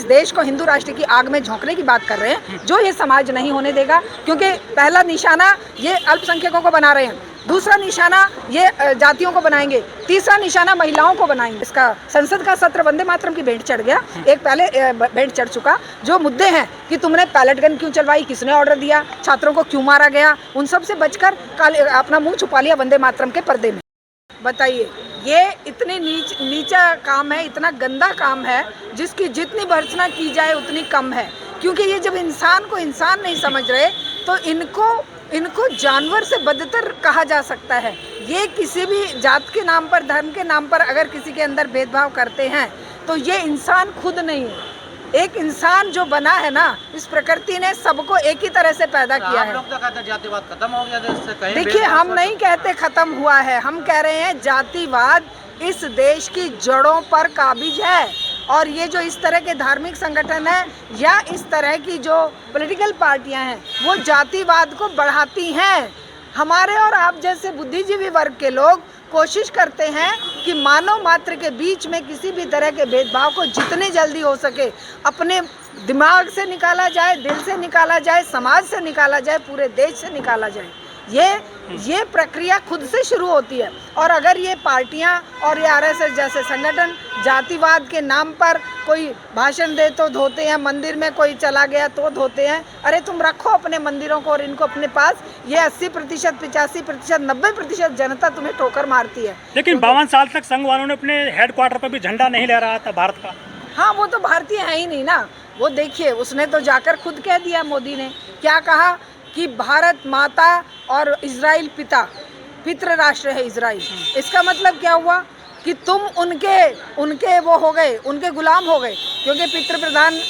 इस देश को हिंदू राष्ट्र की आग में झोंकने की बात कर रहे हैं, जो ये समाज नहीं होने देगा। क्योंकि पहला निशाना ये अल्पसंख्यकों को बना रहे हैं, दूसरा निशाना ये जातियों को बनाएंगे, तीसरा निशाना महिलाओं को बनाएंगे। इसका संसद का सत्र वंदे मातरम की भेंट चढ़ गया, एक पहले भेंट चढ़ चुका। जो मुद्दे हैं कि तुमने पैलेट गन क्यों चलवाई, किसने ऑर्डर दिया, छात्रों को क्यों मारा गया, उन सब से बचकर अपना मुंह छुपा लिया वंदे मातरम के पर्दे में। बताइए, ये इतने नीचा काम है, इतना गंदा काम है, जिसकी जितनी भर्त्सना की जाए उतनी कम है। क्योंकि ये जब इंसान को इंसान नहीं समझ रहे तो इनको जानवर से बदतर कहा जा सकता है। ये किसी भी जात के नाम पर, धर्म के नाम पर अगर किसी के अंदर भेदभाव करते हैं तो ये इंसान खुद नहीं है। एक इंसान जो बना है ना, इस प्रकृति ने सबको एक ही तरह से पैदा किया है। आप लोग तो कहते हैं जातिवाद खत्म हो गया देश से, कहीं देखिए, हम नहीं कहते खत्म हुआ है, हम कह रहे हैं जातिवाद इस देश की जड़ों पर काबिज है। और ये जो इस तरह के धार्मिक संगठन है या इस तरह की जो पॉलिटिकल पार्टियां हैं, वो जातिवाद को बढ़ाती हैं। हमारे और आप जैसे बुद्धिजीवी वर्ग के लोग कोशिश करते हैं कि मानव मात्र के बीच में किसी भी तरह के भेदभाव को जितनी जल्दी हो सके अपने दिमाग से निकाला जाए, दिल से निकाला जाए, समाज से निकाला जाए, पूरे देश से निकाला जाए। ये प्रक्रिया खुद से शुरू होती है। और अगर ये पार्टियां और ये आरएसएस जैसे संगठन जातिवाद के नाम पर कोई भाषण दे तो धोते हैं, मंदिर में कोई चला गया तो धोते हैं। अरे तुम रखो अपने मंदिरों को और इनको अपने पास। ये 80%, 85%, 90% जनता तुम्हें ठोकर मारती है। लेकिन 52 साल तक संघ वालों ने अपने हेडक्वार्टर पर भी झंडा नहीं लहराया था भारत का। हाँ, वो तो भारतीय है ही नहीं ना। वो देखिए, उसने तो जाकर खुद कह दिया, मोदी ने क्या कहा कि भारत माता और इजराइल पितृ राष्ट्र है इजराइल। इसका मतलब क्या हुआ कि तुम उनके वो हो गए, उनके गुलाम हो गए। क्योंकि पितृ प्रधान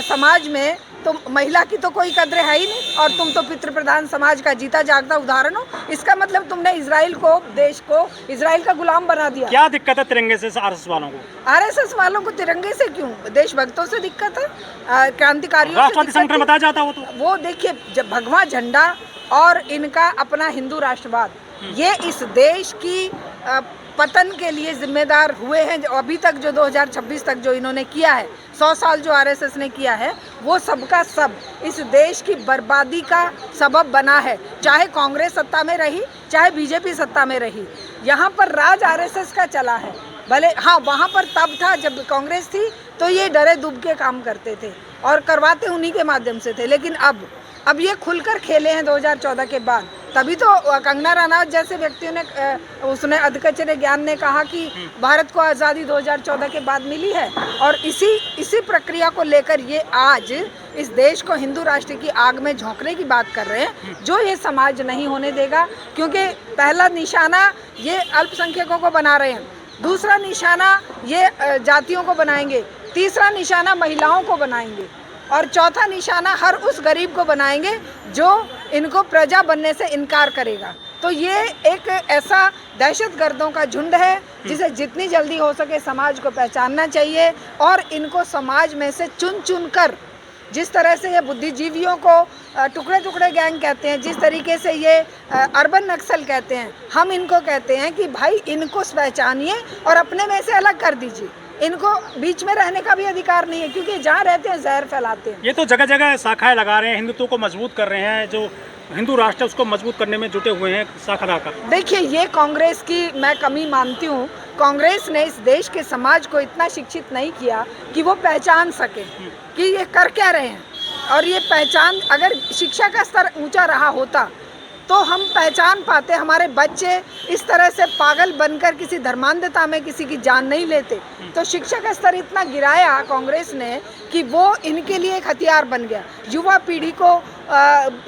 समाज में तो महिला की तो कोई कद्र है ही नहीं, और तुम तो पितृ प्रधान समाज का जीता जागता उदाहरण हो। इसका मतलब तुमने इजराइल को, देश को इजराइल का गुलाम बना दिया। क्या दिक्कत है तिरंगे से आरएसएस वालों को? आरएसएस वालों को तिरंगे से क्यों? देशभक्तों से दिक्कत है, क्रांतिकारियों से राष्ट्रवादी संगठन बताया जाता हो तो वो देखिए, जब भगवा झंडा और इनका अपना हिंदू राष्ट्रवाद, ये इस देश की पतन के लिए जिम्मेदार हुए हैं। अभी तक जो 2026 तक जो इन्होंने किया है, 100 साल जो आरएसएस ने किया है, वो सबका सब इस देश की बर्बादी का सबब बना है। चाहे कांग्रेस सत्ता में रही, चाहे बीजेपी सत्ता में रही, यहाँ पर राज आरएसएस का चला है। भले हाँ, वहाँ पर तब था जब कांग्रेस थी तो ये डरे दुब के काम करते थे और करवाते उन्हीं के माध्यम से थे। लेकिन अब ये खुलकर खेले हैं 2014 के बाद। तभी तो कंगना रनावत जैसे व्यक्तियों ने, उसने अधकचरे ज्ञान ने कहा कि भारत को आज़ादी 2014 के बाद मिली है। और इसी प्रक्रिया को लेकर ये आज इस देश को हिंदू राष्ट्र की आग में झोंकने की बात कर रहे हैं, जो ये समाज नहीं होने देगा। क्योंकि पहला निशाना ये अल्पसंख्यकों को बना रहे हैं, दूसरा निशाना ये जातियों को बनाएंगे, तीसरा निशाना महिलाओं को बनाएंगे, और चौथा निशाना हर उस गरीब को बनाएंगे जो इनको प्रजा बनने से इनकार करेगा। तो ये एक ऐसा दहशतगर्दों का झुंड है जिसे जितनी जल्दी हो सके समाज को पहचानना चाहिए और इनको समाज में से चुन कर, जिस तरह से ये बुद्धिजीवियों को टुकड़े टुकड़े गैंग कहते हैं, जिस तरीके से ये अर्बन नक्सल कहते हैं, हम इनको कहते हैं कि भाई इनको पहचानिए और अपने में से अलग कर दीजिए। इनको बीच में रहने का भी अधिकार नहीं है, क्योंकि जहाँ रहते हैं जहर फैलाते हैं। ये तो जगह जगह शाखाएं लगा रहे हैं, हिंदुत्व को मजबूत कर रहे हैं, जो हिंदू राष्ट्र उसको मजबूत करने में जुटे हुए हैं शाखा लाकर। देखिए, ये कांग्रेस की मैं कमी मानती हूँ। कांग्रेस ने इस देश के समाज को इतना शिक्षित नहीं किया कि वो पहचान सके कि ये कर क्या रहे हैं। और ये पहचान, अगर शिक्षा का स्तर ऊंचा रहा होता तो हम पहचान पाते। हमारे बच्चे इस तरह से पागल बनकर किसी धर्मांधता में किसी की जान नहीं लेते। तो शिक्षा का स्तर इतना गिराया कांग्रेस ने कि वो इनके लिए एक हथियार बन गया। युवा पीढ़ी को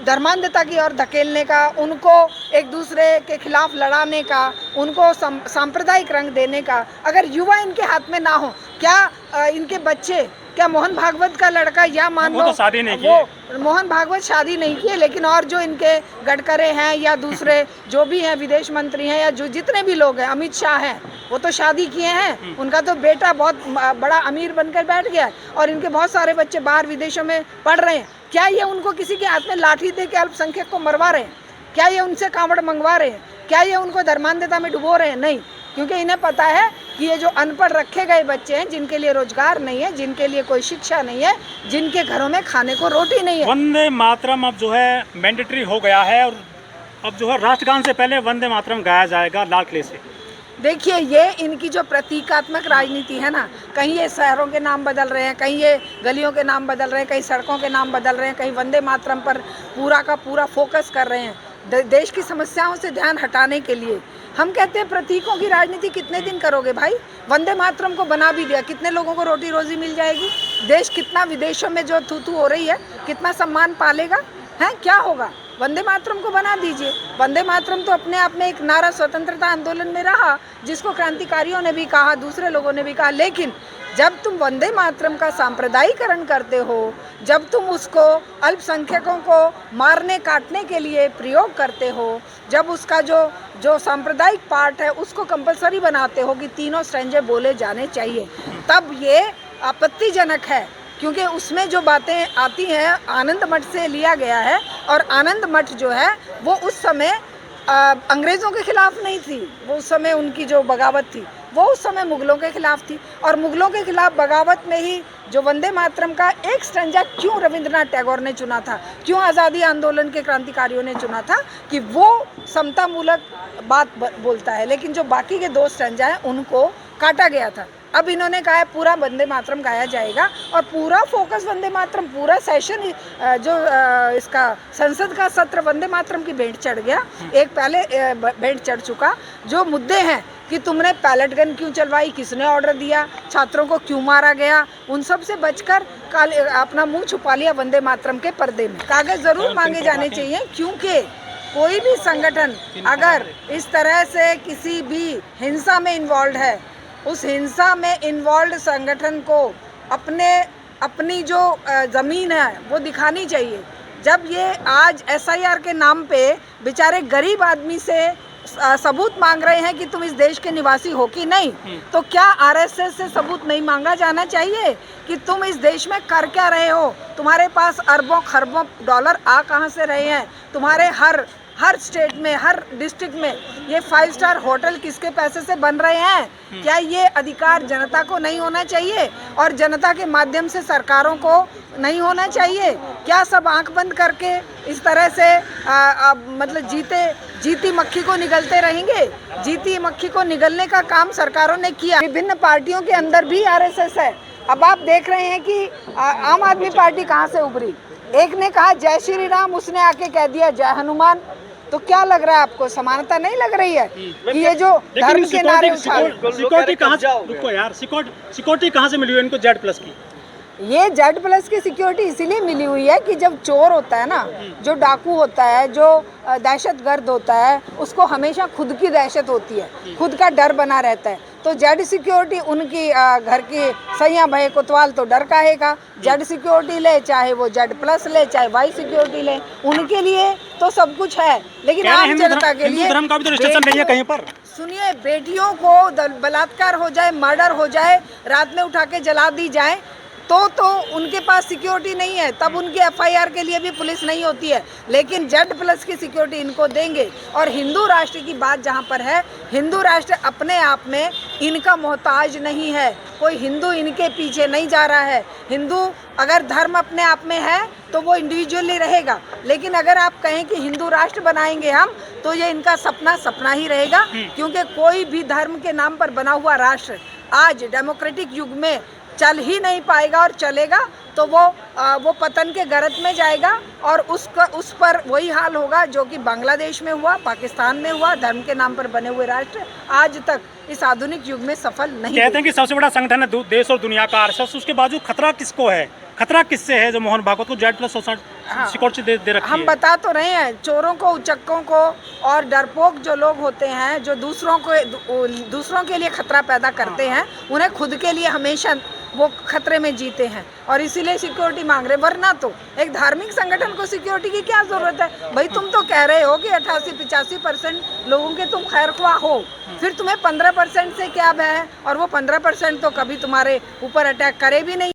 धर्मांधता की ओर धकेलने का, उनको एक दूसरे के खिलाफ लड़ाने का, उनको सांप्रदायिक रंग देने का। अगर युवा इनके हाथ में ना हो, क्या इनके बच्चे, क्या मोहन भागवत का लड़का, या मान लो शादी नहीं की, मोहन भागवत शादी नहीं किए, लेकिन और जो इनके गडकरी हैं या दूसरे जो भी हैं, विदेश मंत्री हैं, या जो जितने भी लोग हैं, अमित शाह हैं, वो तो शादी किए हैं। उनका तो बेटा बहुत बड़ा अमीर बनकर बैठ गया है और इनके बहुत सारे बच्चे बाहर विदेशों में पढ़ रहे हैं। क्या ये उनको किसी के हाथ में लाठी दे के अल्पसंख्यक को मरवा रहे हैं? क्या ये उनसे कांवड़ मंगवा रहे हैं? क्या ये उनको धर्मांधता में डुबो रहे हैं? नहीं, क्योंकि इन्हें पता है कि ये जो अनपढ़ रखे गए बच्चे हैं, जिनके लिए रोजगार नहीं है, जिनके लिए कोई शिक्षा नहीं है, जिनके घरों में खाने को रोटी नहीं है। वंदे मातरम अब जो है मैंडेटरी हो गया है और अब जो है राष्ट्रगान से पहले वंदे मातरम गाया जाएगा लाल किले से। देखिए, ये इनकी जो प्रतीकात्मक राजनीति है ना, कहीं ये शहरों के नाम बदल रहे हैं, कहीं ये गलियों के नाम बदल रहे हैं, कहीं सड़कों के नाम बदल रहे हैं, कहीं वंदे मातरम पर पूरा का पूरा फोकस कर रहे हैं देश की समस्याओं से ध्यान हटाने के लिए। हम कहते हैं प्रतीकों की राजनीति कितने दिन करोगे भाई? वंदे मातरम को बना भी दिया, कितने लोगों को रोटी रोजी मिल जाएगी? देश कितना विदेशों में जो थू हो रही है, कितना सम्मान पालेगा है? क्या होगा? वंदे मातरम को बना दीजिए। वंदे मातरम तो अपने आप में एक नारा स्वतंत्रता आंदोलन में रहा, जिसको क्रांतिकारियों ने भी कहा, दूसरे लोगों ने भी कहा। लेकिन जब तुम वंदे मातरम का सांप्रदायिकरण करते हो, जब तुम उसको अल्पसंख्यकों को मारने काटने के लिए प्रयोग करते हो, जब उसका जो सांप्रदायिक पार्ट है उसको कंपलसरी बनाते हो कि तीनों स्ट्रेंजर बोले जाने चाहिए, तब ये आपत्तिजनक है। क्योंकि उसमें जो बातें आती हैं आनंद मठ से लिया गया है, और आनंद मठ जो है वो उस समय अंग्रेज़ों के खिलाफ नहीं थी, वो उस समय उनकी जो बगावत थी वो उस समय मुगलों के खिलाफ थी। और मुगलों के खिलाफ बगावत में ही जो वंदे मातरम का एक स्टैंजा क्यों रविंद्रनाथ टैगोर ने चुना था, क्यों आज़ादी आंदोलन के क्रांतिकारियों ने चुना था, कि वो समतामूलक बात बोलता है, लेकिन जो बाकी के दो स्टैंजा हैं उनको काटा गया था। अब इन्होंने कहा है पूरा वंदे मातरम गाया जाएगा, और पूरा फोकस वंदे मातरम, पूरा सेशन इसका संसद का सत्र वंदे मातरम की भेंट चढ़ गया। एक पहले भेंट चढ़ चुका, जो मुद्दे हैं कि तुमने पैलेट गन क्यों चलवाई, किसने ऑर्डर दिया, छात्रों को क्यों मारा गया, उन सब से बचकर अपना मुंह छुपा लिया वंदे मातरम के पर्दे में। कागज जरूर मांगे जाने चाहिए, क्योंकि कोई भी संगठन अगर इस तरह से किसी भी हिंसा में इन्वॉल्व है, उस हिंसा में इन्वॉल्व संगठन को अपनी जो ज़मीन है वो दिखानी चाहिए। जब ये आज SIR के नाम पे बेचारे गरीब आदमी से सबूत मांग रहे हैं कि तुम इस देश के निवासी हो कि नहीं, तो क्या RSS से सबूत नहीं मांगा जाना चाहिए कि तुम इस देश में कर क्या रहे हो? तुम्हारे पास अरबों खरबों डॉलर आ कहाँ से रहे हैं? तुम्हारे हर स्टेट में, हर डिस्ट्रिक्ट में ये 5 स्टार होटल किसके पैसे से बन रहे हैं? क्या ये अधिकार जनता को नहीं होना चाहिए, और जनता के माध्यम से सरकारों को नहीं होना चाहिए? क्या सब आंख बंद करके इस तरह से मतलब जीती मक्खी को निगलते रहेंगे? जीती मक्खी को निगलने का काम सरकारों ने किया। विभिन्न पार्टियों के अंदर भी RSS है। अब आप देख रहे हैं कि आम आदमी पार्टी कहाँ से उभरी। एक ने कहा जय श्री राम, उसने आके कह दिया जय हनुमान। तो क्या लग रहा है आपको, समानता नहीं लग रही है कि ये जो धर्म के नारे उछाल? सिक्योरिटी कहाँ से, रुको यार, सिक्योरिटी कहाँ से मिली हुई इनको Z+ की? ये Z+ की सिक्योरिटी इसीलिए मिली हुई है कि जब चोर होता है ना, जो डाकू होता है, जो दहशतगर्द होता है, उसको हमेशा खुद की दहशत होती है, खुद का डर बना रहता है। तो Z सिक्योरिटी उनकी घर की सैया भय कोतवाल तो डर काहेगा, Z सिक्योरिटी ले, चाहे वो Z+ ले, चाहे Y सिक्योरिटी ले, उनके लिए तो सब कुछ है। लेकिन आम जनता के लिए धर्म का भी तो रिस्ट्रिक्शन नहीं है कहीं पर। सुनिए, बेटियों को बलात्कार हो जाए, मर्डर हो जाए, रात में उठा के जला दी जाए, तो उनके पास सिक्योरिटी नहीं है, तब उनकी FIR के लिए भी पुलिस नहीं होती है। लेकिन Z+ की सिक्योरिटी इनको देंगे। और हिंदू राष्ट्र की बात जहाँ पर है, हिंदू राष्ट्र अपने आप में इनका मोहताज नहीं है, कोई हिंदू इनके पीछे नहीं जा रहा है। हिंदू अगर धर्म अपने आप में है तो वो इंडिविजुअली रहेगा, लेकिन अगर आप कहें कि हिंदू राष्ट्र बनाएंगे हम, तो ये इनका सपना ही रहेगा। क्योंकि कोई भी धर्म के नाम पर बना हुआ राष्ट्र आज डेमोक्रेटिक युग में चल ही नहीं पाएगा, और चलेगा तो वो पतन के गर्त में जाएगा। और उस पर वही हाल होगा जो कि बांग्लादेश में हुआ, पाकिस्तान में हुआ। धर्म के नाम पर बने हुए राष्ट्र आज तक इस आधुनिक युग में सफल नहीं। कहते हैं कि सबसे बड़ा संगठन है देश और दुनिया का RSS, उसके बावजूद खतरा किसको है? खतरा किससे है जो मोहन भागवत को Z+ सिक्योरिटी दे रखी है? हम बता तो रहे हैं, चोरों को, उचक्कों को और डरपोक जो लोग होते हैं, जो दूसरों के लिए खतरा पैदा करते हैं, उन्हें खुद के लिए हमेशा वो खतरे में जीते हैं, और इसीलिए सिक्योरिटी मांग रहे। वरना तो एक धार्मिक संगठन को सिक्योरिटी की क्या जरूरत है भाई? तुम तो कह रहे हो कि 88-85% लोगों के तुम खैरख्वाह हो, फिर तुम्हें 15% से क्या भय है? और वो 15% तो कभी तुम्हारे ऊपर अटैक करे भी नहीं।